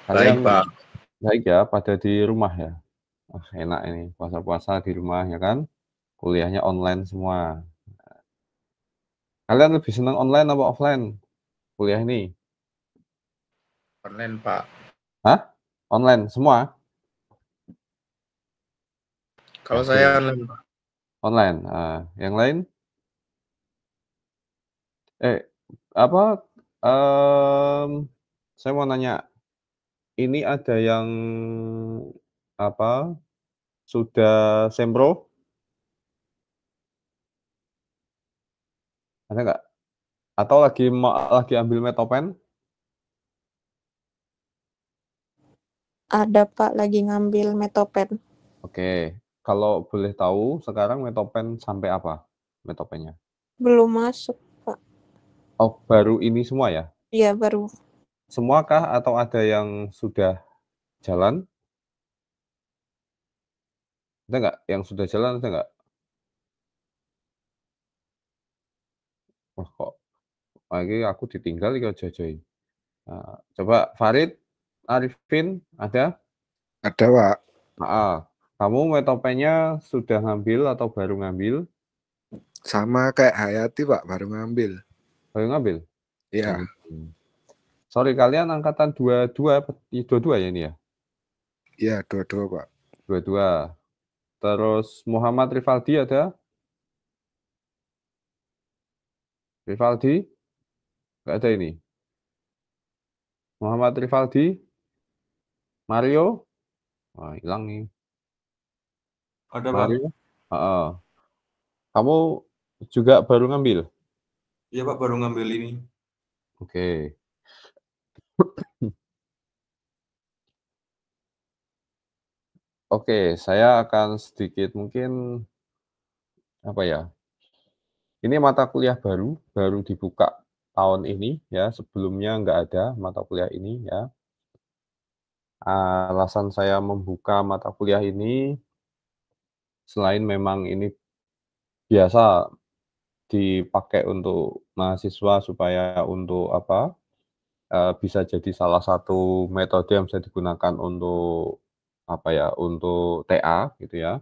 Baik, Kalian Pak. baik ya, pada di rumah ya? Wah, enak ini puasa-puasa di rumah ya kan, kuliahnya online semua. Kalian lebih senang online apa offline kuliah ini? Online, Pak. Hah? Online semua? Kalau saya Yakin? online, Pak. Online, yang lain? Eh, apa, saya mau nanya, ini ada yang apa, sudah sempro? Ada nggak? Atau lagi ambil Metopen? Ada Pak, lagi ngambil Metopen. Oke, kalau boleh tahu sekarang Metopen sampai apa Metopennya? Belum masuk Pak. Oh, baru ini semua ya? Iya baru. Semua kah atau ada yang sudah jalan? Ada nggak? Yang sudah jalan ada nggak? Wah, kok lagi aku ditinggal iki aja Joy. Coba Farid, Arifin ada? Ada, Pak. Heeh. Kamu Metopennya sudah ngambil atau baru ngambil? Sama kayak Hayati, Pak, baru ngambil. Baru ngambil? Iya, Sorry, kalian angkatan 22 22 ya ini ya? iya dua-dua, Pak. 22. Terus Muhammad Rivaldi ada? Rivaldi? Nggak ada ini? Muhammad Rivaldi? Mario? Wah, hilang nih. Ada, Pak. Mario? Heeh. Kamu juga baru ngambil? Iya, Pak, baru ngambil ini. Oke. Oke, saya akan sedikit mungkin, apa ya, ini mata kuliah baru dibuka tahun ini ya, sebelumnya nggak ada mata kuliah ini ya. Alasan saya membuka mata kuliah ini, selain memang ini biasa dipakai untuk mahasiswa supaya untuk apa, bisa jadi salah satu metode yang bisa digunakan untuk, apa ya, untuk TA gitu ya.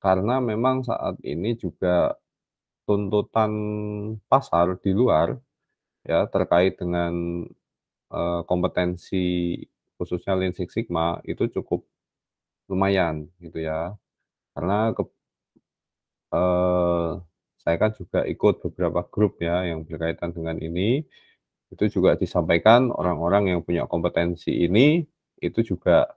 Karena memang saat ini juga tuntutan pasar di luar ya, terkait dengan, kompetensi khususnya Lean Six Sigma itu cukup lumayan gitu ya. Karena eee, saya kan juga ikut beberapa grup ya yang berkaitan dengan ini, itu juga disampaikan orang-orang yang punya kompetensi ini, itu juga,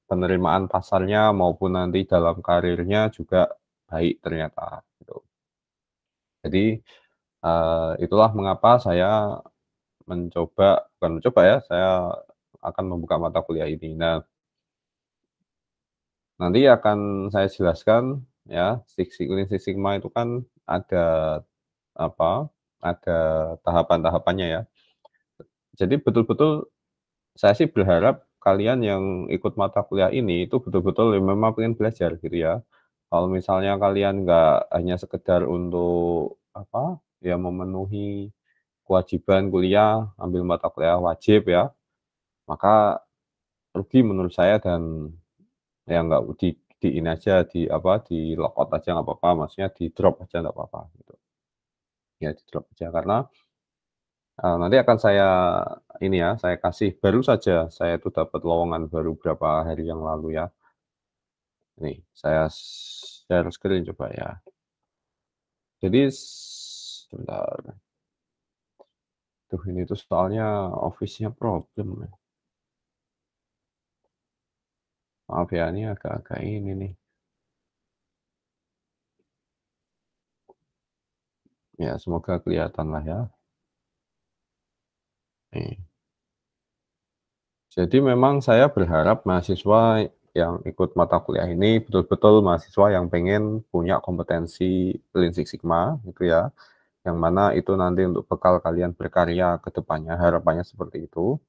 penerimaan pasarnya maupun nanti dalam karirnya juga baik ternyata gitu. Jadi, itulah mengapa saya bukan mencoba ya, saya akan membuka mata kuliah ini. Nah, nanti akan saya jelaskan ya, Lean Six Sigma itu kan ada apa, ada tahapan-tahapannya ya. Jadi betul-betul saya sih berharap kalian yang ikut mata kuliah ini itu betul-betul memang pengen belajar gitu ya. Kalau misalnya kalian nggak hanya sekedar untuk apa, ya memenuhi kewajiban kuliah, ambil mata kuliah wajib ya, maka rugi menurut saya dan ya nggak di ini aja, di apa, di logout aja nggak apa-apa, maksudnya di-drop aja nggak apa-apa gitu. Ya di-drop aja karena, nanti akan saya ini ya, saya kasih baru saja saya itu dapat lowongan baru berapa hari yang lalu ya. Nih, saya share screen coba ya. Jadi sebentar. Tuh ini tuh soalnya Office-nya problem ya. Maaf ya, ini agak-agak ini nih. Ya semoga kelihatan lah ya. Nih. Jadi memang saya berharap mahasiswa yang ikut mata kuliah ini betul-betul mahasiswa yang pengen punya kompetensi Lean Six Sigma gitu ya, yang mana itu nanti untuk bekal kalian berkarya ke depannya, harapannya seperti itu.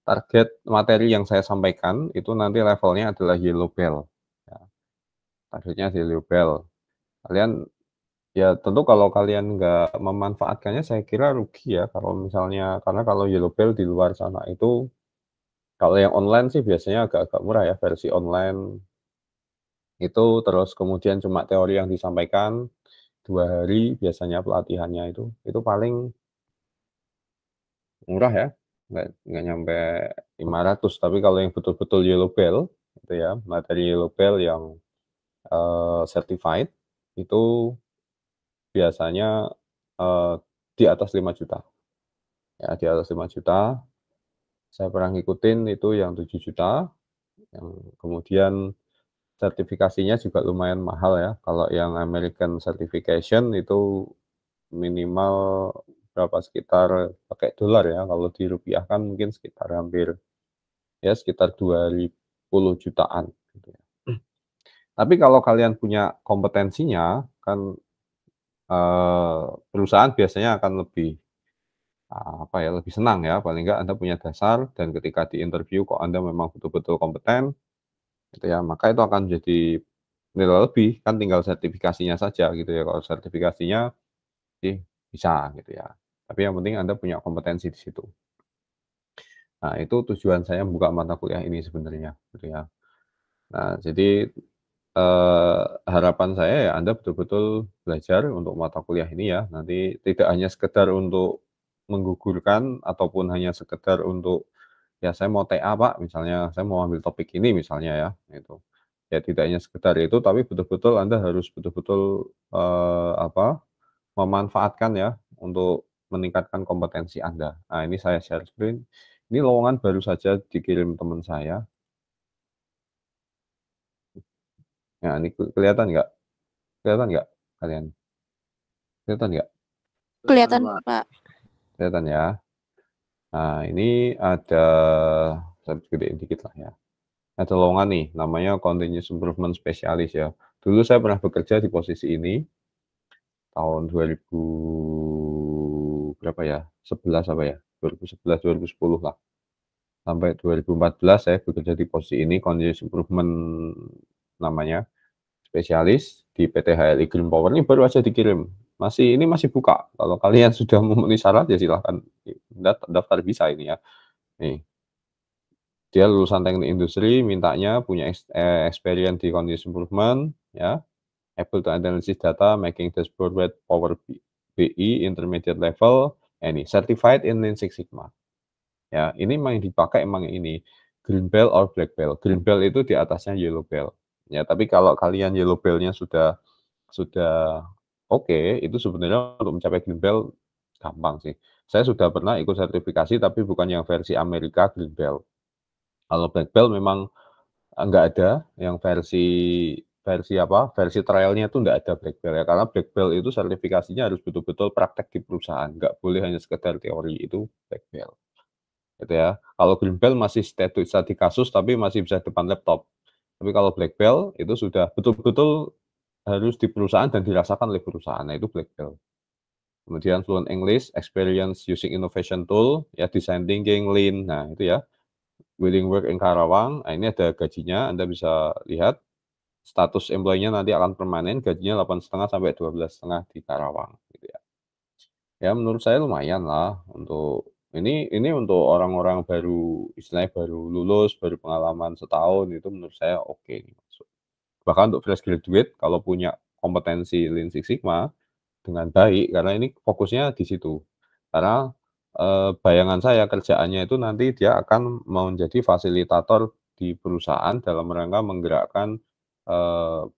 Target materi yang saya sampaikan itu nanti levelnya adalah yellow belt, ya, targetnya yellow belt. Kalian Ya tentu kalau kalian nggak memanfaatkannya saya kira rugi ya kalau misalnya karena kalau Yellow Bell di luar sana itu, kalau yang online sih biasanya agak-agak murah ya versi online itu, terus kemudian cuma teori yang disampaikan 2 hari biasanya pelatihannya itu paling murah ya, nggak nyampe 500. Tapi kalau yang betul-betul Yellow Bell itu ya, materi Yellow Bell yang, certified itu biasanya, eee, di atas 5 juta ya, di atas 5 juta. Saya pernah ngikutin itu yang 7 juta, yang kemudian sertifikasinya juga lumayan mahal ya, kalau yang American Certification itu minimal berapa, sekitar pakai dolar ya, kalau dirupiahkan mungkin sekitar hampir, ya sekitar 20 jutaan gitu ya. Tapi kalau kalian punya kompetensinya kan, perusahaan biasanya akan lebih, apa ya, lebih senang ya, paling enggak Anda punya dasar dan ketika di interview kok Anda memang betul-betul kompeten, gitu ya, maka itu akan jadi nilai lebih, kan tinggal sertifikasinya saja gitu ya, kalau sertifikasinya sih bisa gitu ya. Tapi yang penting Anda punya kompetensi di situ. Nah, itu tujuan saya membuka mata kuliah ini sebenarnya, gitu ya. Nah, jadi, harapan saya ya Anda betul-betul belajar untuk mata kuliah ini ya, nanti tidak hanya sekedar untuk menggugurkan ataupun hanya sekedar untuk, ya saya mau TA Pak, misalnya, saya mau ambil topik ini misalnya ya, gitu. Ya tidak hanya sekedar itu, tapi betul-betul Anda harus betul-betul, apa, memanfaatkan ya, untuk meningkatkan kompetensi Anda. Nah, ini saya share screen, ini lowongan baru saja dikirim teman saya. Nah, ini kelihatan nggak? Kelihatan nggak kalian? Kelihatan nggak? Kelihatan, Pak. Kelihatan ya? Nah, ini ada, saya gedein dikit lah ya. Ada lowongan nih, namanya Continuous Improvement Specialist ya. Dulu saya pernah bekerja di posisi ini, tahun 2000 berapa ya, 11 apa ya, 2011, 2010 lah. Sampai 2014 saya bekerja di posisi ini, Continuous Improvement namanya, spesialis di PT HLI Green Power, ini baru aja dikirim. Ini masih buka, kalau kalian sudah memenuhi syarat ya silahkan daftar bisa ini ya. Nih, dia lulusan teknik industri, mintanya punya experience di continuous improvement ya, able to analysis data, making dashboard with Power BI intermediate level, ini certified in Lean Six Sigma. Ya, ini memang yang dipakai emang ini, green belt or black belt. Green belt itu di atasnya yellow belt. Ya, tapi kalau kalian yellow belt-nya sudah oke, itu sebenarnya untuk mencapai green belt gampang sih. Saya sudah pernah ikut sertifikasi, tapi bukan yang versi Amerika green belt. Kalau black belt memang, nggak ada yang versi versi apa, versi trial-nya itu nggak ada black belt ya, karena black belt itu sertifikasinya harus betul-betul praktek di perusahaan, nggak boleh hanya sekedar teori, itu black belt, gitu ya. Kalau green belt masih studi kasus, tapi masih bisa depan laptop. Tapi kalau black belt itu sudah betul-betul harus di perusahaan dan dirasakan oleh perusahaan, nah itu black belt. Kemudian fluent English, experience using innovation tool, ya design thinking, lean, nah itu ya. Willing work in Karawang, nah ini ada gajinya, Anda bisa lihat, status employee-nya nanti akan permanen, gajinya 8,5 sampai 12,5 di Karawang, gitu ya. Ya menurut saya lumayan lah untuk ini untuk orang-orang baru, istilahnya baru lulus, baru pengalaman setahun, itu menurut saya oke nih masuk. Bahkan untuk fresh graduate kalau punya kompetensi Lean Six Sigma dengan baik, karena ini fokusnya di situ. Karena, bayangan saya kerjaannya itu nanti dia akan menjadi fasilitator di perusahaan dalam rangka menggerakkan,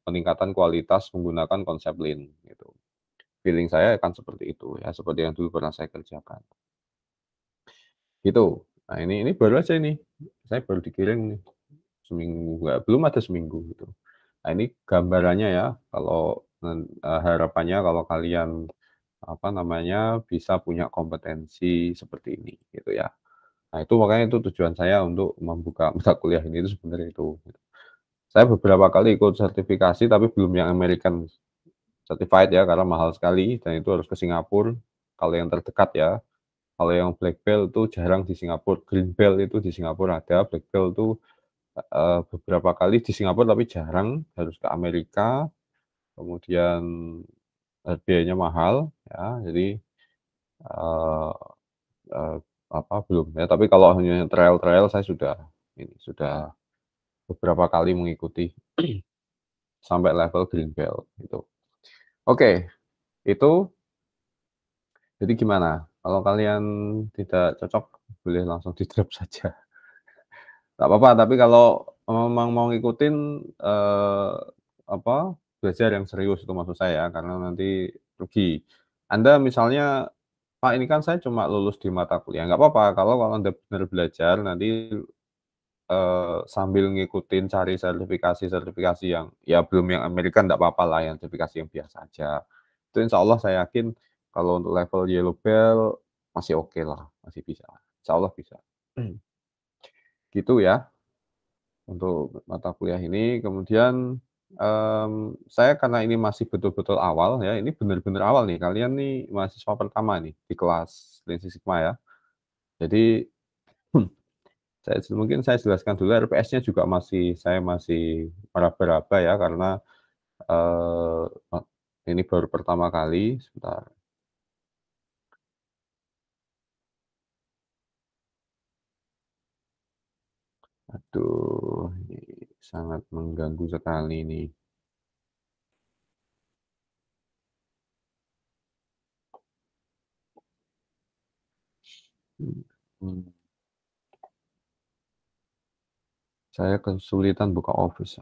peningkatan kualitas menggunakan konsep Lean gitu. Feeling saya akan seperti itu ya, seperti yang dulu pernah saya kerjakan, gitu. Nah ini baru aja ini, saya baru dikirim nih, seminggu belum ada seminggu gitu. Nah ini gambarannya ya, kalau harapannya kalau kalian, apa namanya, bisa punya kompetensi seperti ini, gitu ya. Nah itu makanya itu tujuan saya untuk membuka mata kuliah ini itu sebenarnya itu, gitu. Saya beberapa kali ikut sertifikasi tapi belum yang American Certified ya, karena mahal sekali dan itu harus ke Singapura, kalau yang terdekat ya. Kalau yang black belt itu jarang di Singapura, green belt itu di Singapura ada, black belt itu, beberapa kali di Singapura tapi jarang, harus ke Amerika, kemudian biayanya mahal ya, jadi, eee eee, apa, belum ya, tapi kalau hanya trial-trial saya sudah beberapa kali mengikuti sampai level green belt gitu. Oke, itu jadi gimana? Kalau kalian tidak cocok boleh langsung di-drop saja. Nggak apa-apa, tapi kalau memang mau ngikutin, apa, belajar yang serius itu maksud saya, karena nanti rugi. Anda misalnya, "Pak, ini kan saya cuma lulus di mata kuliah." Nggak apa-apa, kalau Anda benar belajar nanti, sambil ngikutin cari sertifikasi-sertifikasi yang ya belum yang Amerika nggak apa-apa lah, yang sertifikasi yang biasa aja. Itu insya Allah saya yakin kalau untuk level yellow belt masih oke lah, masih bisa. Insya Allah bisa. Gitu ya. Untuk mata kuliah ini, kemudian, saya karena ini masih betul-betul awal ya, ini benar-benar awal nih, kalian nih mahasiswa pertama nih di kelas Lean Six Sigma ya. Jadi, mungkin saya jelaskan dulu RPS-nya juga saya masih meraba-raba ya, karena, eee, ini baru pertama kali, sebentar, aduh ini sangat mengganggu sekali ini. Mhm, saya kesulitan buka Office.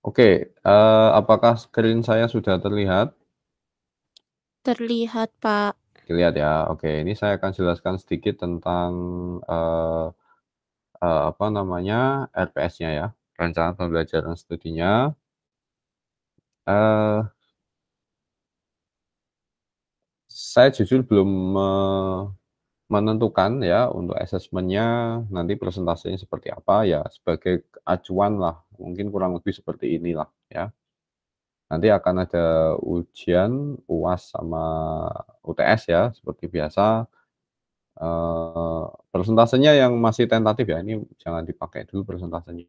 Oke, apakah screen saya sudah terlihat? Terlihat, Pak. Terlihat ya, oke. Ini saya akan jelaskan sedikit tentang, eee apa namanya, RPS-nya ya, Rencana Pembelajaran Studinya. Eee, saya jujur belum menentukan ya untuk asesmennya nanti presentasinya seperti apa, ya sebagai acuan lah, mungkin kurang lebih seperti inilah ya. Nanti akan ada ujian UAS sama UTS ya, seperti biasa. Persentasenya yang masih tentatif ya, ini jangan dipakai dulu persentasenya,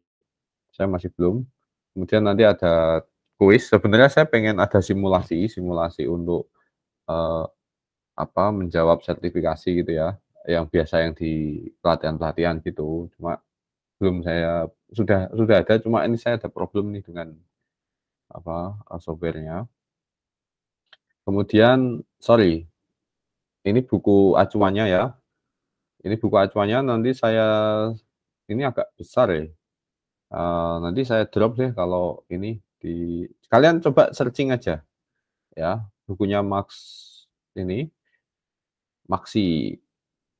saya masih belum. Kemudian nanti ada kuis, sebenarnya saya pengen ada simulasi untuk, eee, apa, menjawab sertifikasi gitu ya, yang biasa yang di pelatihan-pelatihan gitu, cuma belum saya sudah ada, cuma ini saya ada problem nih dengan apa, software-nya. Kemudian sorry, ini buku acuannya ya, ini buku acuannya nanti ini agak besar ya. Nanti saya drop deh kalau ini kalian coba searching aja ya, bukunya ini, Maxi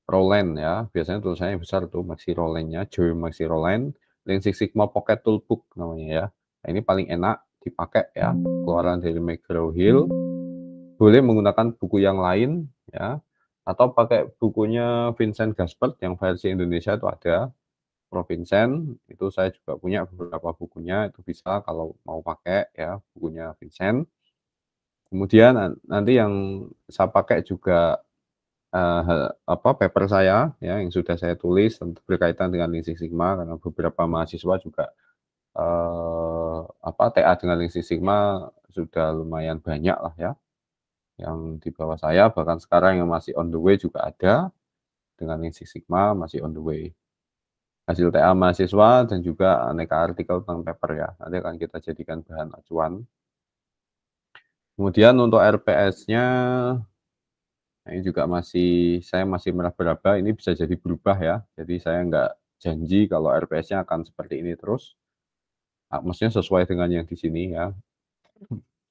Roland ya, biasanya tulisannya besar tuh Maxi Roland-nya, Joe Maxi Roland, Lean Six Sigma Pocket Toolbook namanya ya. Nah, ini paling enak dipakai ya, keluaran dari McGraw-Hill. Boleh menggunakan buku yang lain ya, atau pakai bukunya Vincent Gaspert yang versi Indonesia itu ada. Prof. Vincent, itu saya juga punya beberapa bukunya, itu bisa kalau mau pakai ya, bukunya Vincent. Kemudian nanti yang saya pakai juga, apa, paper saya ya, yang sudah saya tulis berkaitan dengan Lean Six Sigma, karena beberapa mahasiswa juga, apa, TA dengan Lean Six Sigma sudah lumayan banyak lah ya, yang di bawah saya, bahkan sekarang yang masih on the way juga ada, dengan Lean Six Sigma masih on the way. Hasil TA mahasiswa dan juga aneka artikel tentang paper ya, nanti akan kita jadikan bahan acuan. Kemudian untuk RPS-nya, ini juga saya masih meraba-raba, ini bisa jadi berubah ya, jadi saya nggak janji kalau RPS-nya akan seperti ini terus, maksudnya sesuai dengan yang di sini ya,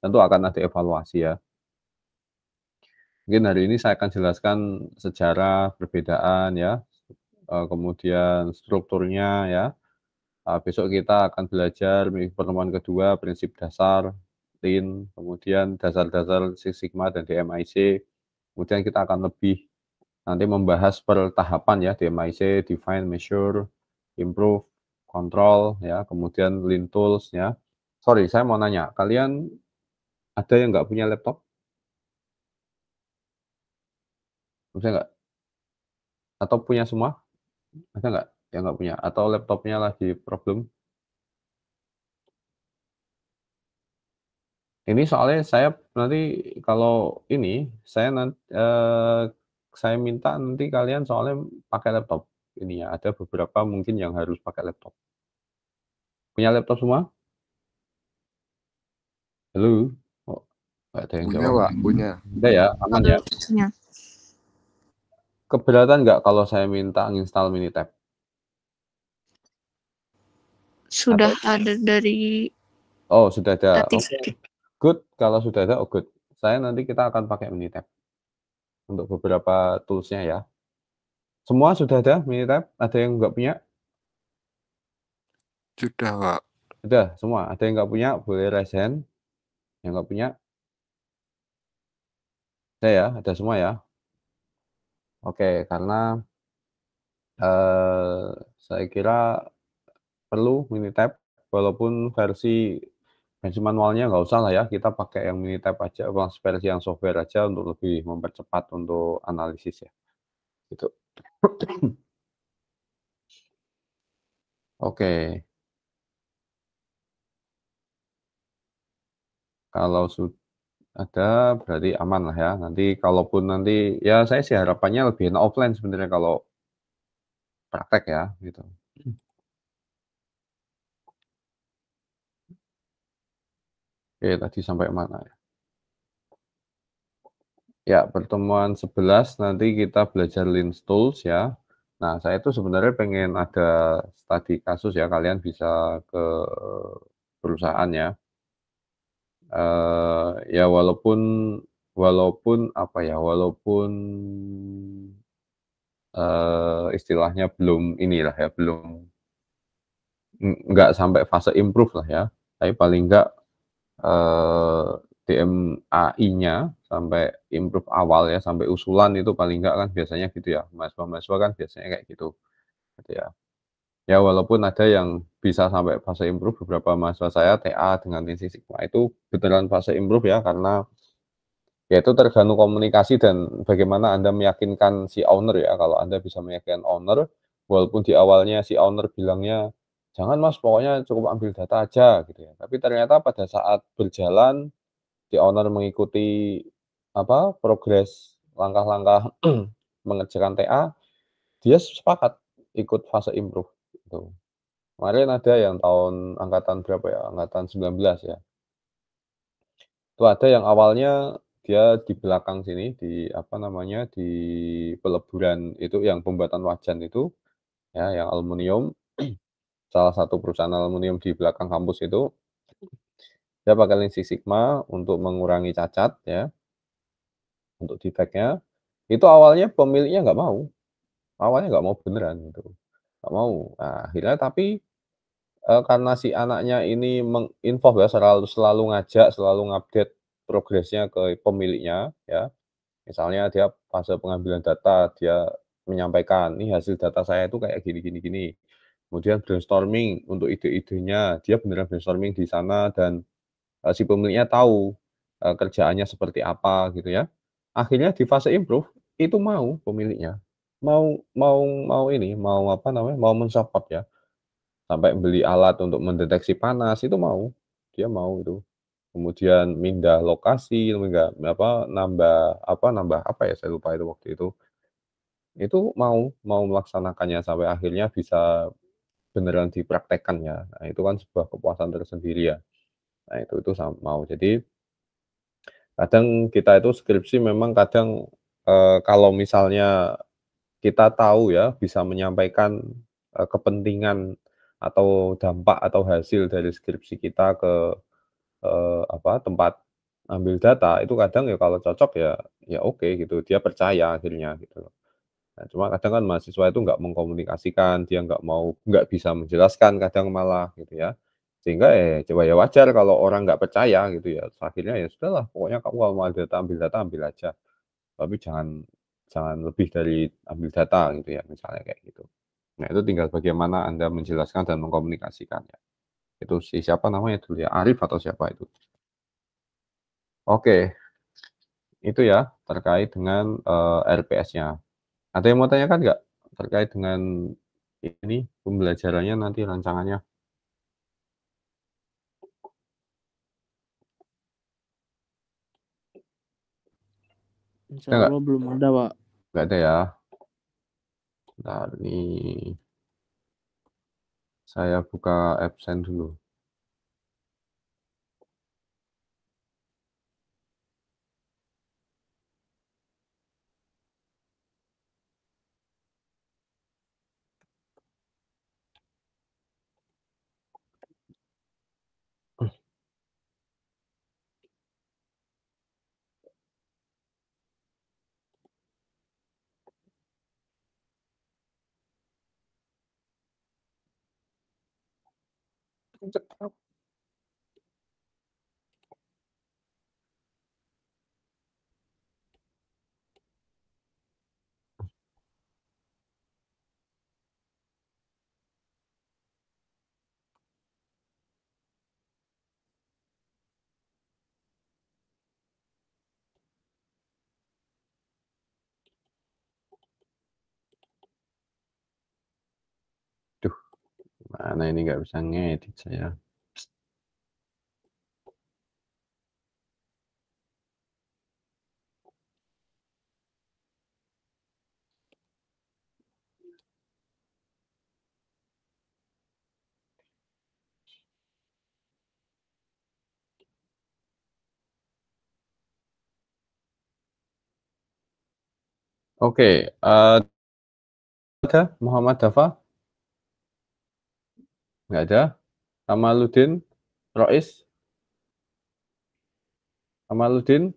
tentu akan ada evaluasi ya. Mungkin hari ini saya akan jelaskan sejarah, perbedaan ya, kemudian strukturnya ya. Besok kita akan belajar pertemuan kedua prinsip dasar Lean, kemudian dasar-dasar Six Sigma dan DMIC. Kemudian kita akan lebih nanti membahas per tahapan ya, DMIC, define, measure, improve, control ya, kemudian Lean tools ya. Sorry, saya mau nanya, kalian ada yang nggak punya laptop? Bisa nggak? Atau punya semua? Ada nggak? Yang nggak punya atau laptopnya lagi problem? Ini soalnya saya nanti kalau ini saya minta nanti kalian soalnya pakai laptop ini ya, ada beberapa mungkin yang harus pakai laptop. Punya laptop semua? Halo? Oh, nggak ada yang Punya, jawab. Pak, punya. Udah ya, aman ya? Punya. Keberatan nggak kalau saya minta nginstal Minitab? Sudah Atau ada dari oh, sudah ada. tadi. Oke. Good, kalau sudah ada, oh good. Saya nanti kita akan pakai Minitab untuk beberapa tools-nya ya. Semua sudah ada Minitab? Ada yang nggak punya? Sudah, Pak. Sudah, semua. Ada yang nggak punya, boleh raise hand. Yang nggak punya? Ada ya, ada semua ya. Oke, karena saya kira perlu Minitab, walaupun versi manualnya nggak usah lah ya, kita pakai yang Minitab aja, versi yang software aja untuk lebih mempercepat untuk analisis ya, gitu. Oke. Kalau ada berarti aman lah ya, nanti kalaupun nanti ya saya sih harapannya lebih enak offline sebenarnya kalau praktek ya, gitu. Oke, tadi sampai mana ya? Ya, pertemuan 11 nanti kita belajar Linux Tools ya. Nah, saya itu sebenarnya pengen ada studi kasus ya, kalian bisa ke perusahaan ya. Ya walaupun walaupun apa ya, walaupun, istilahnya belum inilah ya, belum nggak sampai fase improve lah ya, tapi paling nggak, DMAI-nya sampai improve awal ya, sampai usulan itu paling nggak kan biasanya gitu ya, mahasiswa-mahasiswa kan biasanya kayak gitu ya. Ya walaupun ada yang bisa sampai fase improve, beberapa mahasiswa saya TA dengan Lean Six Sigma itu beneran fase improve ya, karena ya itu tergantung komunikasi dan bagaimana Anda meyakinkan si owner ya. Kalau Anda bisa meyakinkan owner, walaupun di awalnya si owner bilangnya, "Jangan Mas, pokoknya cukup ambil data aja," gitu ya. Tapi ternyata pada saat berjalan, si owner mengikuti apa, progres langkah-langkah mengerjakan TA, dia sepakat ikut fase improve, gitu. Kemarin ada yang tahun angkatan berapa ya, angkatan 19 ya. Itu ada yang awalnya dia di belakang sini, di apa namanya, di peleburan itu yang pembuatan wajan itu, ya, yang aluminium, salah satu perusahaan aluminium di belakang kampus itu, dia pakai Lean Six Sigma untuk mengurangi cacat ya, untuk defect-nya. Itu awalnya pemiliknya nggak mau, awalnya nggak mau beneran gitu, nggak mau. Nah, akhirnya tapi, karena si anaknya ini menginfo ya, selalu selalu ngajak, selalu ngupdate progresnya ke pemiliknya ya. Misalnya dia fase pengambilan data, dia menyampaikan, "Nih hasil data saya itu kayak gini gini gini." Kemudian brainstorming untuk ide-idenya, dia beneran brainstorming di sana dan, si pemiliknya tahu, kerjaannya seperti apa gitu ya. Akhirnya di fase improve, itu mau pemiliknya, mau mau mau ini, mau apa namanya, mau men-support ya, sampai beli alat untuk mendeteksi panas, itu mau, dia mau itu. Kemudian pindah lokasi, nambah apa ya, saya lupa itu waktu itu. Itu mau melaksanakannya sampai akhirnya bisa beneran dipraktekkan ya. Nah, itu kan sebuah kepuasan tersendiri ya. Nah, itu mau. Jadi, kadang kita itu skripsi memang kadang, kalau misalnya kita tahu ya, bisa menyampaikan, kepentingan atau dampak atau hasil dari skripsi kita ke apa, tempat ambil data, itu kadang ya kalau cocok ya ya oke gitu, dia percaya akhirnya gitu loh. Nah, cuma kadang kan mahasiswa itu nggak mengkomunikasikan, dia nggak bisa menjelaskan kadang malah gitu ya. Sehingga coba ya wajar kalau orang nggak percaya gitu ya, terus akhirnya ya sudahlah pokoknya kamu kalau mau data, ambil aja, tapi jangan jangan lebih dari ambil data gitu ya, misalnya kayak gitu. Nah, itu tinggal bagaimana Anda menjelaskan dan mengkomunikasikannya. Itu si siapa namanya dulu ya, Arif atau siapa itu. Oke. Itu ya, terkait dengan, RPS-nya. Ada yang mau tanyakan nggak? Terkait dengan ini pembelajarannya nanti rancangannya. Insya Allah belum ada, Pak. Nggak ada ya. Bentar nih. Saya buka absen dulu. Duh, mana ini nggak bisa ngedit saya. Oke, ada Muhammad Dafa? Nggak ada. Kamaluddin, Rois? Kamaluddin?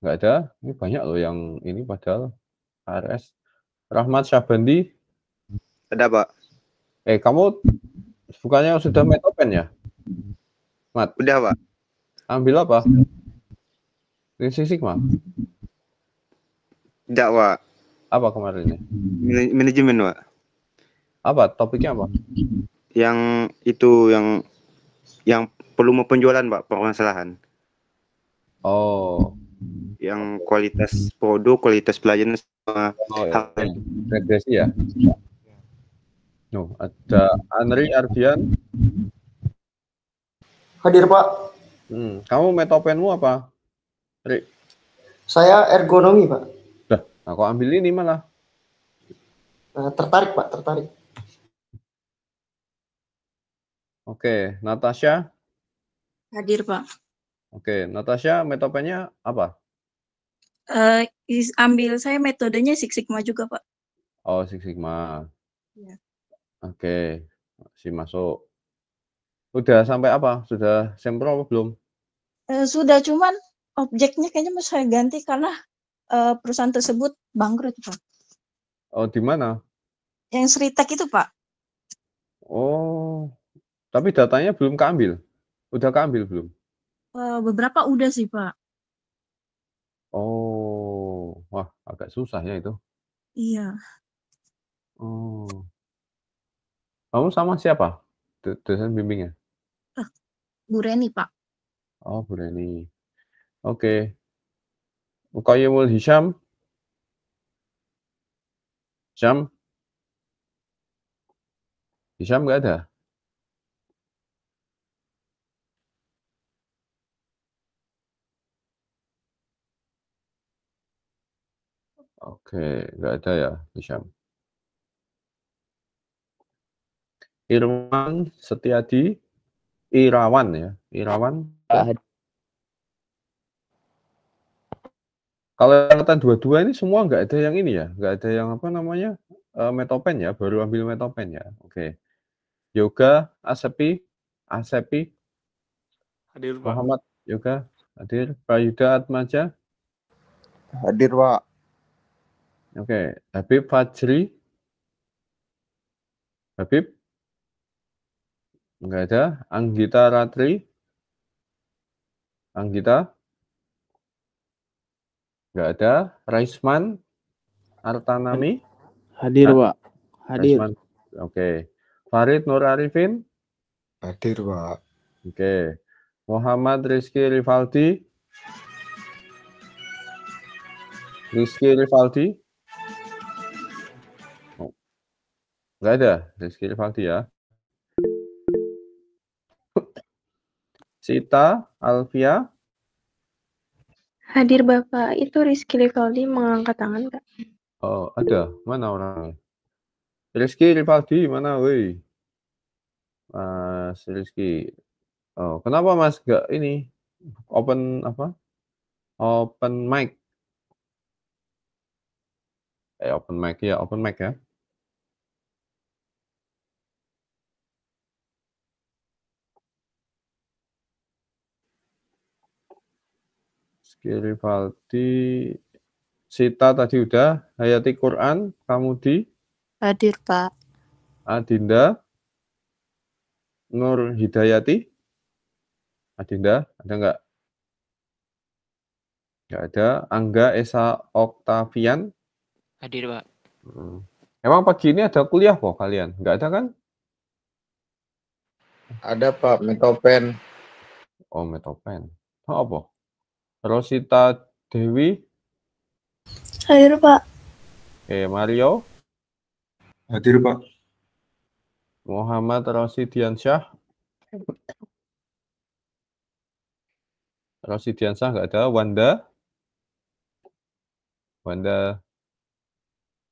Nggak ada. Ini banyak loh yang ini padahal ARS. Rahmat Syahbandi? Ada, Pak. Kamu bukannya sudah metopen ya? Mat, Udah, Pak. ambil apa? Six Sigma? Tidak, Pak. Apa kemarin ini? Manajemen, Pak. Apa? Topiknya apa? Yang itu yang volume penjualan, Pak, permasalahan. Oh, Yang kualitas produk, kualitas pelayanan sama ya. Regresi ya? No, ada Andri Ardian. Hadir, Pak. Kamu metopenmu apa? Rik? Saya ergonomi, Pak. Nah, aku ambil ini malah. Tertarik, Pak, tertarik. Oke, Natasha. Hadir, Pak. Oke, Natasha metopennya apa? Ambil saya metodenya Six Sigma juga, Pak. Oh, Six Sigma. Ya. Oke, masih masuk. Udah sampai apa? Sudah sempro apa belum? Sudah, cuman objeknya kayaknya mau saya ganti karena perusahaan tersebut bangkrut, Pak. Oh, di mana? Yang Sritek itu, Pak. Oh, tapi datanya belum keambil. Udah keambil belum? Beberapa udah sih, Pak. Oh, wah agak susah ya itu. Iya. Oh, kamu sama siapa? Dosen bimbingnya? Bu Reni, Pak. Oh, Bu Reni. Oke. Muqayyimul Hisham. Hisham nggak ada? Oke, nggak ada ya Hisham. Irwan Setiadi, Irawan ya, Irawan. Kalau angkatan 22 ini semua nggak ada yang ini ya, nggak ada yang apa namanya metopen ya, baru ambil metopen ya. Oke. Yoga, Asepi, Hadir, Pak. Muhammad Yoga, hadir. Prayuda Atmaja. Hadir, Pak. Oke, Habib Fajri. Habib? Enggak ada. Anggita Ratri. Anggita? Enggak ada. Raisman Artanami. Hadir, Pak. Hadir. Raisman. Oke. Farid Nur Arifin. Hadir, Pak. Oke. Muhammad Rizky Rivaldi. Rizky Rivaldi. Oh. Nggak ada, Rizky Rivaldi ya. Sita, Alfia, Hadir Bapak, itu Rizky Rivaldi mengangkat tangan, Kak. oh ada, mana orangnya? Rizky Rivaldi, mana woi? Mas Rizky. Oh, kenapa Mas nggak ini? Open apa? Open mic. Open mic ya, open mic ya. Rizky Rivaldi, Sita tadi udah, Hayati Quran, Kamudi, Hadir, Pak. Adinda, Nur Hidayati, Adinda, ada nggak? Nggak ada. Angga Esa Oktavian. Hadir, Pak. Emang pagi ini ada kuliah kok kalian? Nggak ada kan? Ada Pak, Metopen. Oh, Metopen. Oh, apa? Rosita Dewi. Hadir Pak. Mario. Hadir, Pak. Muhammad Rosidiansyah. Rosidiansyah nggak ada. Wanda. Wanda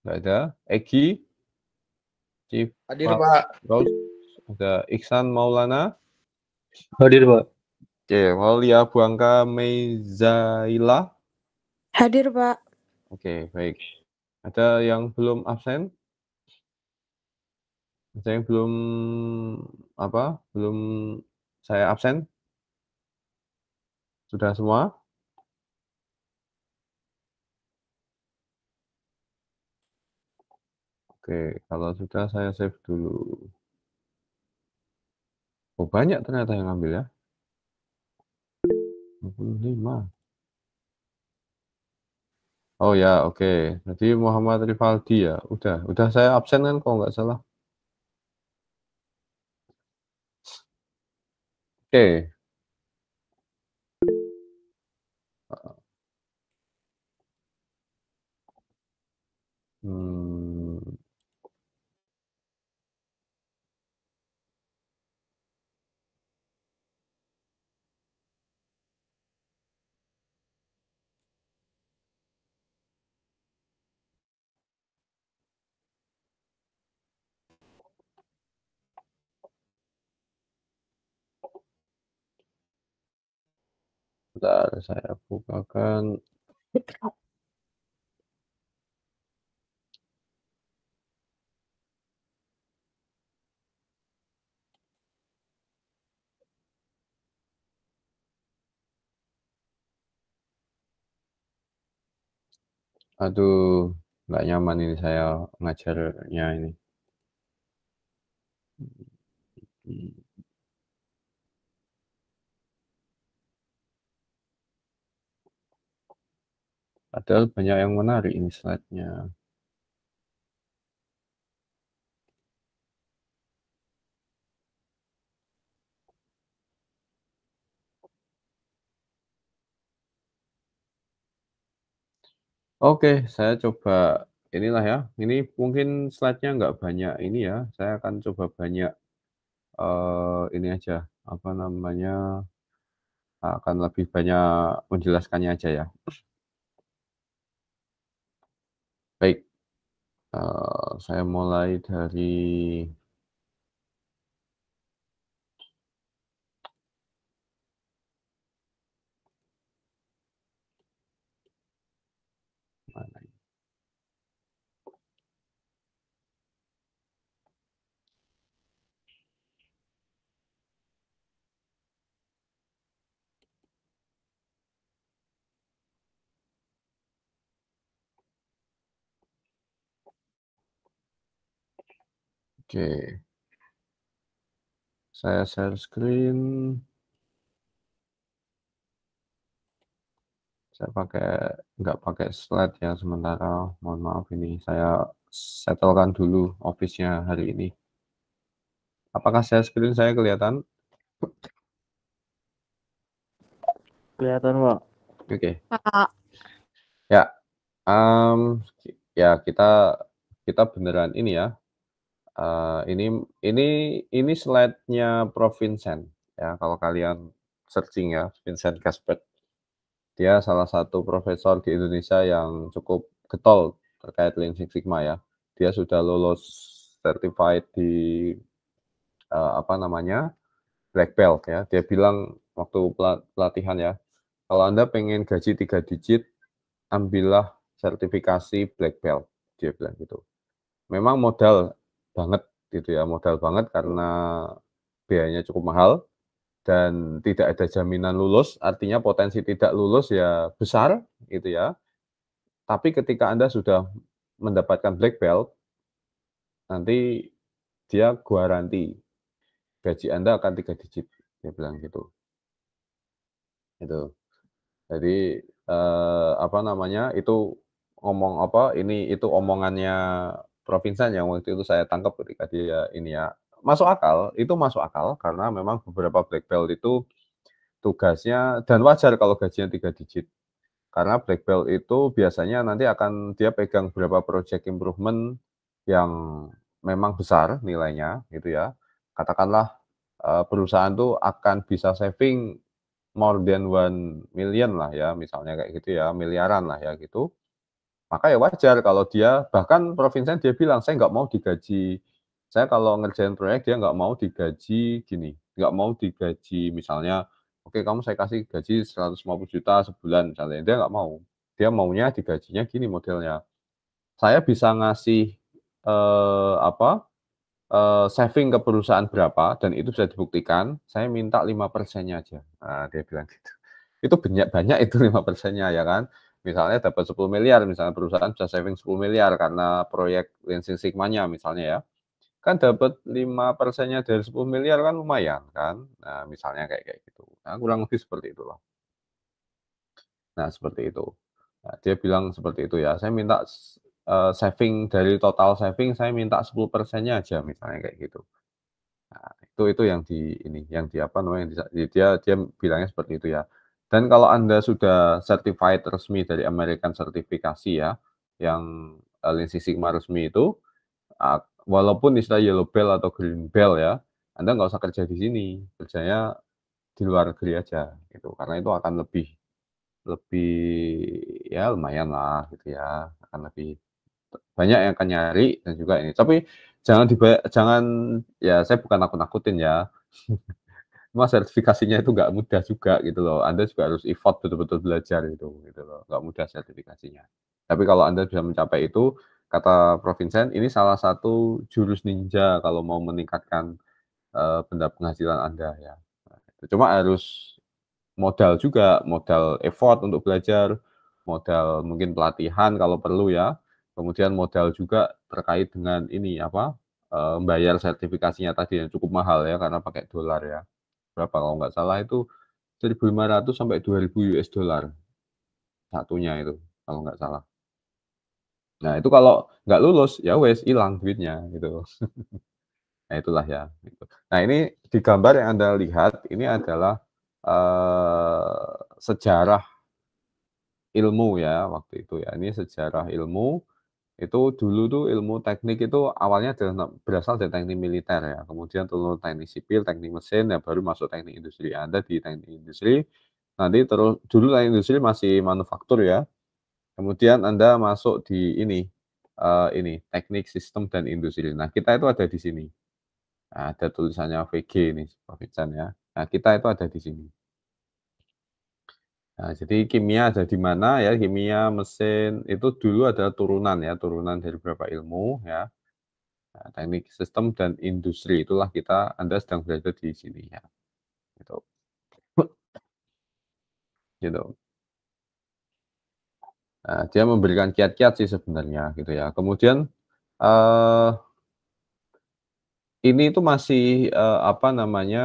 nggak ada. Egi. Chief. Hadir Pak. Rose. Ada Iksan Maulana. Hadir Pak. Oke, Walia Buangka Meizaila. Hadir, Pak. Oke, baik. Ada yang belum absen? Ada yang belum belum saya absen? Sudah semua? Oke, kalau sudah saya save dulu. Oh, banyak ternyata yang ambil ya. 25. Oh ya, oke. Jadi Muhammad Rivaldi ya. Udah saya absen kan kalau nggak salah. Oke. Bentar, saya bukakan. Aduh, nggak nyaman ini saya ngajarnya ini. Padahal banyak yang menarik ini slide-nya. Oke, saya coba inilah ya. Ini mungkin slide-nya nggak banyak ini ya. Saya akan coba banyak ini aja, apa namanya, akan lebih banyak menjelaskannya aja ya. Baik, saya mulai dari mana ini? Oke. Saya share screen. Saya nggak pakai slide ya sementara. Mohon maaf ini saya settlekan dulu Office-nya hari ini. Apakah share screen saya kelihatan? Kelihatan, Pak. Oke. Pak. Ya, ya kita beneran ini ya. Ini slide-nya Prof. Vincent ya, kalau kalian searching ya, Vincent Caspert. Dia salah satu profesor di Indonesia yang cukup getol terkait Lean Six Sigma ya. Dia sudah lulus certified di apa namanya? Black Belt ya. Dia bilang waktu pelatihan ya, kalau Anda pengen gaji 3 digit, ambillah sertifikasi Black Belt. Dia bilang gitu. Memang modal banget gitu ya, modal banget karena biayanya cukup mahal dan tidak ada jaminan lulus, artinya potensi tidak lulus ya besar gitu ya. Tapi ketika Anda sudah mendapatkan Black Belt, nanti dia garansi gaji Anda akan 3 digit, dia bilang gitu. Itu. Jadi apa namanya? Itu ngomong apa? Itu omongannya Prof. Vincent yang waktu itu saya tangkap ketika dia ini ya. Masuk akal, itu masuk akal karena memang beberapa Black Belt itu tugasnya dan wajar kalau gajinya 3 digit. Karena Black Belt itu biasanya nanti akan dia pegang beberapa project improvement yang memang besar nilainya gitu ya. Katakanlah perusahaan tuh akan bisa saving more than 1 million lah ya, misalnya kayak gitu ya, miliaran lah ya gitu. Maka ya wajar kalau dia, bahkan Prof. Vincent dia bilang, saya nggak mau digaji, saya kalau ngerjain proyek dia nggak mau digaji gini, nggak mau digaji misalnya, oke kamu saya kasih gaji 150 juta sebulan misalnya, dia nggak mau. Dia maunya digajinya gini modelnya, saya bisa ngasih saving ke perusahaan berapa dan itu bisa dibuktikan, saya minta 5%-nya aja. Nah, dia bilang gitu. Itu banyak itu 5%-nya ya kan. Misalnya dapat 10 miliar, misalnya perusahaan bisa saving 10 miliar karena proyek Lean Six Sigma-nya misalnya ya. Kan dapat 5%-nya dari 10 miliar kan lumayan kan. Nah, misalnya kayak gitu. Nah, kurang lebih seperti itulah. Nah, seperti itu. Nah, dia bilang seperti itu ya, saya minta saving dari total saving saya minta 10%-nya aja misalnya kayak gitu. Nah, itu yang di apa namanya, dia bilangnya seperti itu ya. Dan kalau Anda sudah certified resmi dari American Sertifikasi ya, yang Lean Six Sigma resmi itu, walaupun istilah Yellow Belt atau Green Belt ya, Anda nggak usah kerja di sini, kerjanya di luar negeri aja gitu, karena itu akan lebih ya lumayan lah gitu ya, akan lebih banyak yang akan nyari dan juga ini. Tapi jangan ya saya bukan nakut-nakutin ya. Cuma sertifikasinya itu nggak mudah juga gitu loh. Anda juga harus effort betul-betul belajar gitu loh. Nggak mudah sertifikasinya. Tapi kalau Anda bisa mencapai itu, kata Prof. Vincent, ini salah satu jurus ninja kalau mau meningkatkan penghasilan Anda ya. Cuma harus modal juga, modal effort untuk belajar, modal mungkin pelatihan kalau perlu ya, kemudian modal juga terkait dengan ini apa, membayar sertifikasinya tadi yang cukup mahal ya karena pakai dolar ya. Berapa kalau nggak salah itu 1.500 sampai 2.000 US dollar satunya itu kalau nggak salah. Nah itu kalau nggak lulus ya wes hilang duitnya gitu. Nah itulah ya. Gitu. Nah ini di gambar yang Anda lihat ini adalah sejarah ilmu ya waktu itu ya. Ini sejarah ilmu, itu dulu tuh ilmu teknik itu awalnya berasal dari teknik militer ya, kemudian turun teknik sipil, teknik mesin, ya baru masuk teknik industri. Anda di teknik industri, nanti terus dulu teknik industri masih manufaktur ya, kemudian Anda masuk di ini teknik sistem dan industri. Nah kita itu ada di sini. Nah, ada tulisannya VG ini, Pak Vincent ya. Nah kita itu ada di sini. Nah, jadi kimia ada di mana ya, kimia, mesin, itu dulu adalah turunan ya, turunan dari beberapa ilmu ya. Nah, teknik sistem dan industri, itulah Anda sedang berada di sini ya. Gitu. Gitu. Nah, dia memberikan kiat-kiat sih sebenarnya gitu ya. Kemudian ini itu masih apa namanya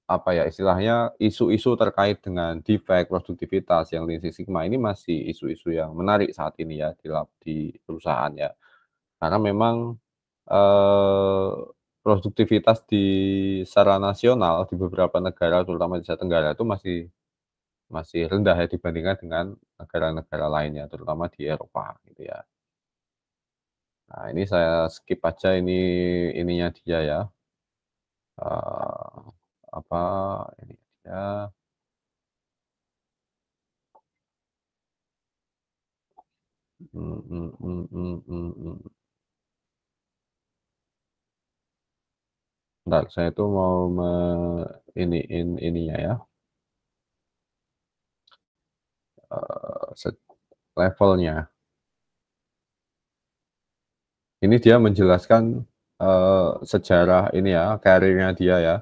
apa ya istilahnya isu-isu terkait dengan defect produktivitas yang Lean Six Sigma ini masih isu-isu yang menarik saat ini ya di perusahaan ya. Karena memang produktivitas secara nasional di beberapa negara terutama di Asia Tenggara itu masih rendah ya dibandingkan dengan negara-negara lainnya terutama di Eropa gitu ya. Nah, ini saya skip aja ininya dia ya. Apa ini dia. Bentar, saya tuh mau ininya ya. Levelnya. Ini dia menjelaskan sejarah ini ya, karirnya dia ya.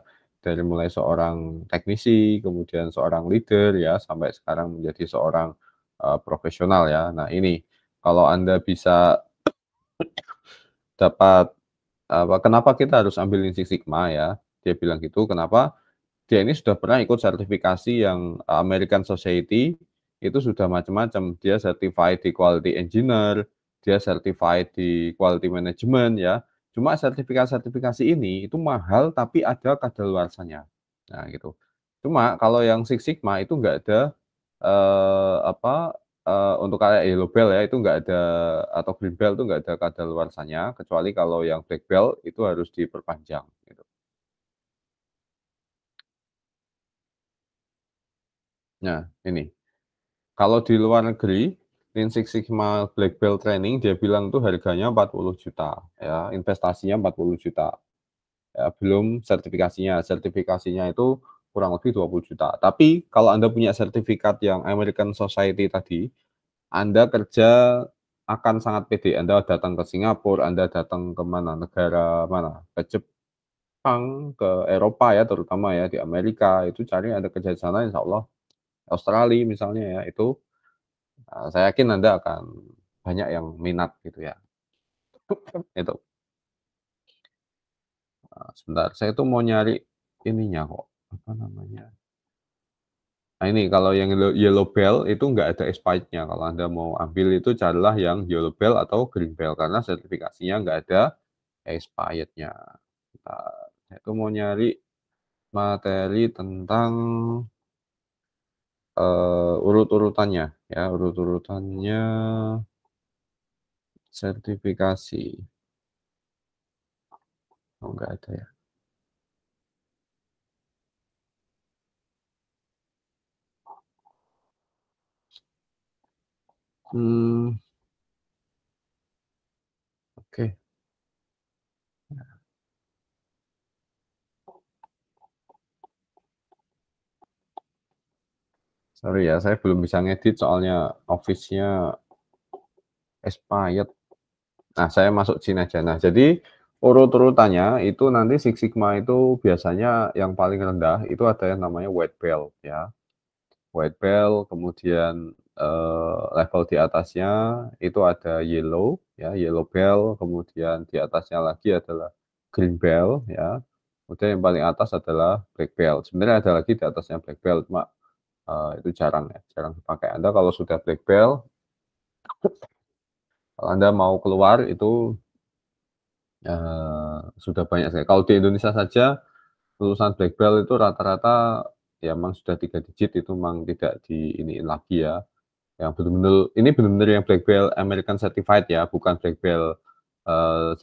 Dari mulai seorang teknisi, kemudian seorang leader ya, sampai sekarang menjadi seorang profesional ya. Nah, ini kalau Anda bisa dapat kenapa kita harus ambil Lean Six Sigma ya? Dia bilang gitu, kenapa? Dia ini sudah pernah ikut sertifikasi yang American Society, itu sudah macam-macam. Dia certified di Quality Engineer, dia certified di Quality Management ya. Cuma sertifikasi ini itu mahal tapi ada kadaluarsanya. Nah, gitu. Cuma kalau yang Six Sigma itu nggak ada untuk kayak Yellow Belt ya itu nggak ada, atau Green Belt itu nggak ada kadaluarsanya, kecuali kalau yang Black Belt itu harus diperpanjang gitu. Nah, ini. Kalau di luar negeri, Lean Six Sigma Black Belt Training dia bilang tuh harganya 40 juta ya, investasinya 40 juta. Ya, belum sertifikasinya. Sertifikasinya itu kurang lebih 20 juta. Tapi kalau Anda punya sertifikat yang American Society tadi, Anda kerja akan sangat pede. Anda datang ke Singapura, Anda datang ke mana? Negara mana? Ke Jepang, ke Eropa ya, terutama ya di Amerika, itu cari Anda kerja di sana insya Allah. Australia misalnya ya, itu saya yakin Anda akan banyak yang minat gitu ya. Itu. Sebentar, saya tuh mau nyari ininya kok, apa namanya. Nah ini kalau yang Yellow Belt itu nggak ada expirednya. Kalau Anda mau ambil itu carilah yang Yellow Belt atau Green Belt karena sertifikasinya nggak ada expirednya. Saya tuh mau nyari materi tentang urut-urutannya ya, urut-urutannya sertifikasi. Oh, nggak ada ya. Oke. Sorry ya, saya belum bisa ngedit soalnya Office-nya expired. Nah, saya masuk sini aja. Nah, jadi urut-urutannya itu nanti Six Sigma itu biasanya yang paling rendah itu ada yang namanya white belt ya. White belt, kemudian level di atasnya itu ada yellow ya, yellow belt, kemudian di atasnya lagi adalah green belt ya. Kemudian yang paling atas adalah black belt. Sebenarnya ada lagi di atasnya black belt, cuma itu jarang ya, jarang dipakai. Anda kalau sudah black belt, kalau Anda mau keluar itu sudah banyak sekali. Kalau di Indonesia saja lulusan black belt itu rata-rata ya memang sudah 3 digit, itu memang tidak diiniin lagi ya. Yang benar-benar ini benar-benar yang black belt American Certified ya, bukan black belt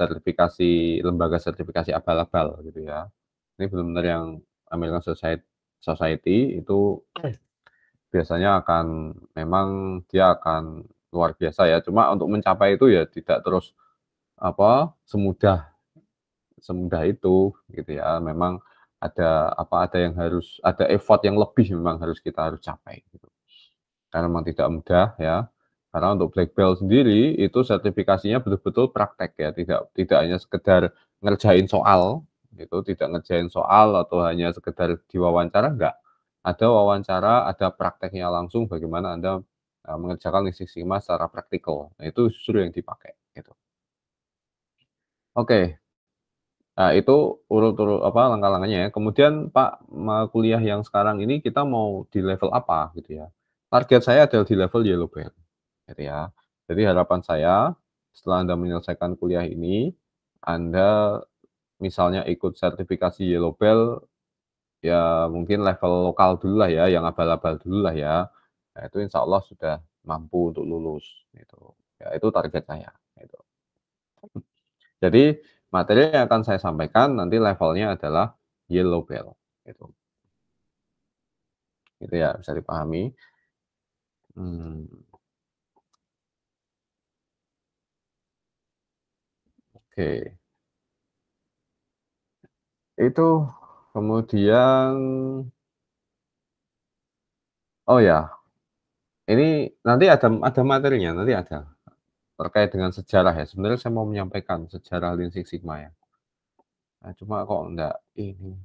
sertifikasi lembaga sertifikasi abal-abal gitu ya. Ini benar-benar yang American Society itu biasanya akan memang dia akan luar biasa ya. Cuma untuk mencapai itu ya tidak terus semudah itu gitu ya. Memang ada yang harus ada effort yang lebih memang kita harus capai gitu. Karena memang tidak mudah ya. Karena untuk black belt sendiri itu sertifikasinya betul-betul praktek ya, tidak hanya sekedar ngerjain soal gitu, tidak ngerjain soal atau hanya sekedar diwawancara, enggak. Ada wawancara, ada prakteknya langsung bagaimana Anda mengerjakan Lean Six Sigma secara praktikal. Nah, itu justru yang dipakai gitu. Oke. Nah, itu urut-urut langkah-langkahnya ya. Kemudian Pak, kuliah yang sekarang ini kita mau di level apa gitu ya. Target saya adalah di level yellow belt gitu ya. Jadi harapan saya setelah Anda menyelesaikan kuliah ini, Anda misalnya ikut sertifikasi yellow belt ya mungkin level lokal dulu lah ya, yang abal-abal dulu lah ya. Nah, itu insya Allah sudah mampu untuk lulus gitu. Ya, itu target saya gitu. Jadi materi yang akan saya sampaikan nanti levelnya adalah yellow belt gitu. Gitu ya, bisa dipahami. Oke. Itu kemudian oh ya, ini nanti ada materinya, nanti ada. Terkait dengan sejarah ya. Sebenarnya saya mau menyampaikan sejarah Lean Six Sigma ya. Nah, cuma kok enggak ini.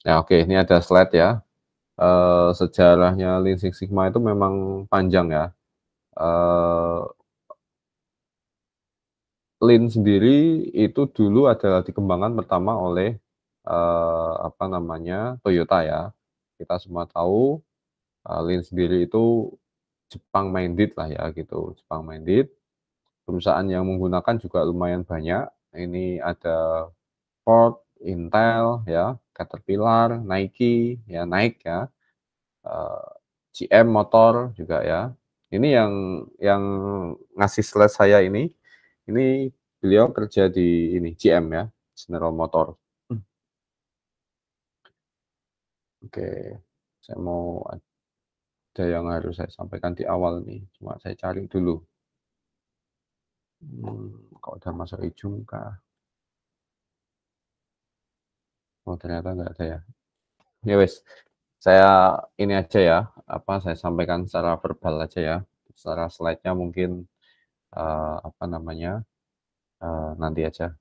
Ya oke, ini ada slide ya. Sejarahnya Lean Six Sigma itu memang panjang ya. Lean sendiri itu dulu adalah dikembangkan pertama oleh apa namanya Toyota ya. Kita semua tahu Lean sendiri itu Jepang minded lah ya gitu. Jepang minded. Perusahaan yang menggunakan juga lumayan banyak. Ini ada Ford, Intel ya, Caterpillar, Nike ya, Nike ya. GM Motor juga ya. Ini yang ngasih slide saya ini beliau kerja di ini GM ya, General Motor. Oke, saya mau ada yang harus saya sampaikan di awal nih, cuma saya cari dulu. Kok udah masuk ujung kah? Oh ternyata nggak ada ya. Ya wes, saya ini aja ya, saya sampaikan secara verbal aja ya, secara slide-nya mungkin apa namanya nanti aja.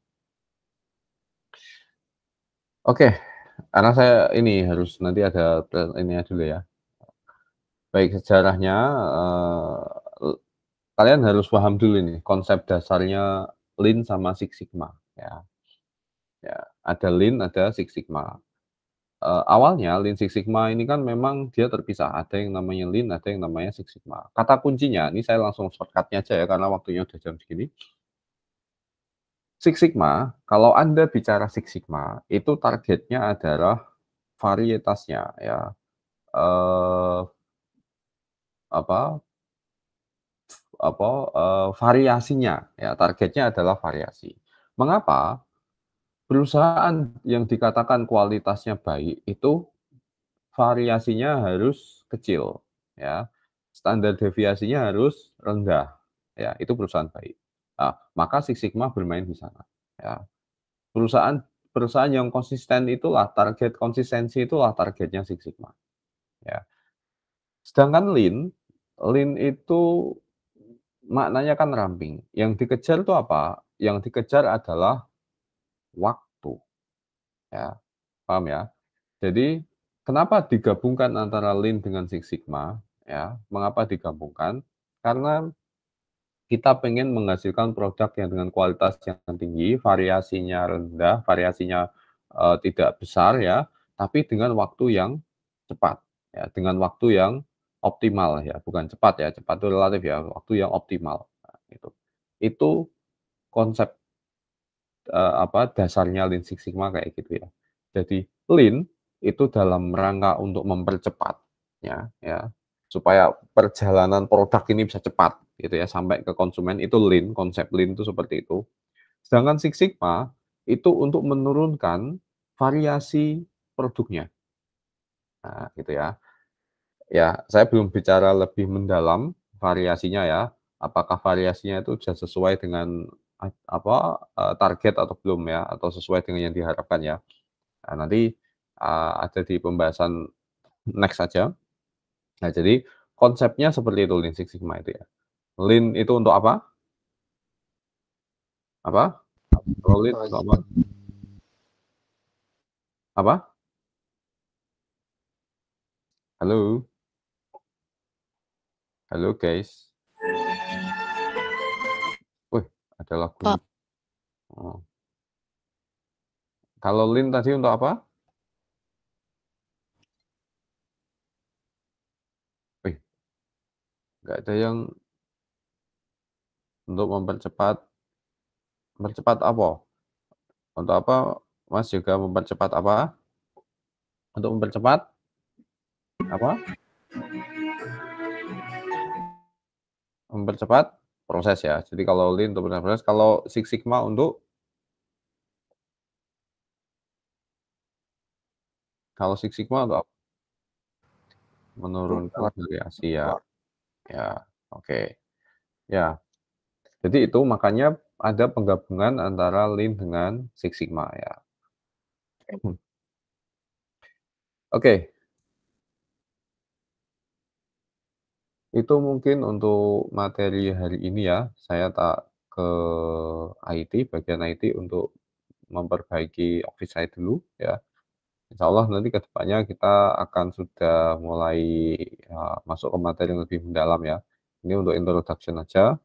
Oke, karena saya ini harus nanti ada ini dulu ya. Baik sejarahnya, kalian harus paham dulu nih konsep dasarnya Lean sama Six Sigma ya. Ya, ada Lean, ada Six Sigma. Awalnya Lean Six Sigma ini kan memang dia terpisah. Ada yang namanya Lean, ada yang namanya Six Sigma. Kata kuncinya, ini saya langsung shortcut-nya aja ya karena waktunya udah jam segini. Six Sigma, kalau Anda bicara Six Sigma, itu targetnya adalah varietasnya ya. Variasinya ya, targetnya adalah variasi. Mengapa? Perusahaan yang dikatakan kualitasnya baik itu variasinya harus kecil ya. Standar deviasinya harus rendah ya, itu perusahaan baik. Nah, maka Six Sigma bermain di sana ya. Perusahaan yang konsisten itulah konsistensi itulah targetnya Six Sigma ya. Sedangkan Lean itu maknanya kan ramping. Yang dikejar itu apa? Yang dikejar adalah waktu. Ya, paham ya? Jadi kenapa digabungkan antara Lean dengan Six Sigma? Ya, mengapa digabungkan? Karena kita pengen menghasilkan produk yang dengan kualitas yang tinggi, variasinya rendah, variasinya tidak besar ya, tapi dengan waktu yang cepat ya, dengan waktu yang optimal ya, bukan cepat ya, cepat itu relatif ya, waktu yang optimal. Nah, itu konsep dasarnya Lean Six Sigma kayak gitu ya. Jadi Lean itu dalam rangka untuk mempercepat ya, supaya perjalanan produk ini bisa cepat gitu ya sampai ke konsumen, itu Lean, konsep Lean itu seperti itu. Sedangkan Six Sigma itu untuk menurunkan variasi produknya. Nah, gitu ya. Ya, saya belum bicara lebih mendalam variasinya ya. Apakah variasinya itu sudah sesuai dengan target atau belum ya, atau sesuai dengan yang diharapkan ya. Nah, nanti ada di pembahasan next saja. Nah, jadi konsepnya seperti itu Lean Six Sigma itu ya. Lean itu untuk apa? Apa? Lean untuk apa? Apa? Halo? Halo guys. Wih, ada lagu. Oh. Kalau Lean tadi untuk apa? Nggak ada yang untuk mempercepat apa? Untuk apa Mas juga mempercepat apa? Untuk mempercepat apa? Mempercepat proses ya. Jadi kalau Lean untuk proses, kalau Six Sigma untuk apa? Menurunkan variasi ya. Ya, oke. Ya. Jadi itu makanya ada penggabungan antara Lean dengan Six Sigma ya. Oke. Itu mungkin untuk materi hari ini ya. Saya tak ke IT, bagian IT untuk memperbaiki Office saya dulu ya. Insya Allah nanti ke depannya kita akan sudah mulai masuk ke materi yang lebih mendalam ya. Ini untuk introduction aja,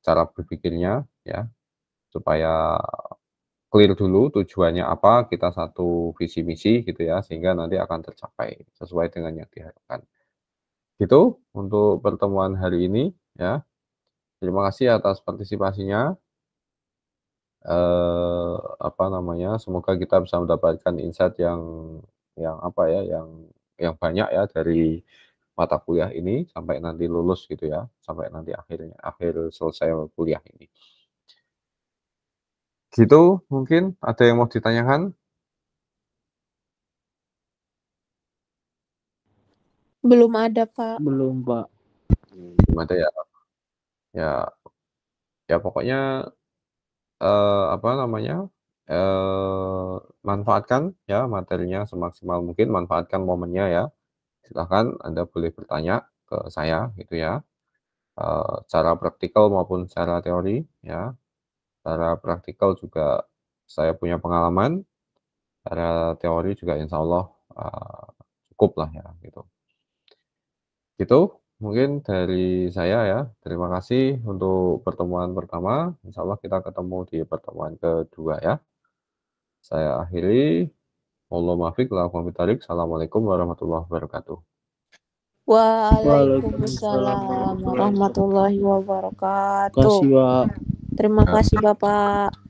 cara berpikirnya ya, supaya clear dulu tujuannya apa, kita satu visi misi gitu ya, sehingga nanti akan tercapai sesuai dengan yang diharapkan. Gitu untuk pertemuan hari ini ya. Terima kasih atas partisipasinya. Semoga kita bisa mendapatkan insight yang apa ya, yang banyak ya dari mata kuliah ini sampai nanti lulus gitu ya, sampai nanti akhir selesai kuliah ini. Gitu, mungkin ada yang mau ditanyakan? Belum ada, Pak. Belum, Pak. Belum ada ya. Ya pokoknya manfaatkan ya materinya semaksimal mungkin, manfaatkan momennya ya. Silahkan Anda boleh bertanya ke saya gitu ya. Secara praktikal maupun secara teori ya. Secara praktikal juga saya punya pengalaman. Secara teori juga insya Allah cukup lah ya gitu. Gitu mungkin dari saya ya. Terima kasih untuk pertemuan pertama. Insya Allah kita ketemu di pertemuan kedua ya. Saya akhiri. Assalamualaikum warahmatullahi wabarakatuh. Waalaikumsalam warahmatullahi wabarakatuh. Terima kasih, Pak. Terima kasih, Bapak.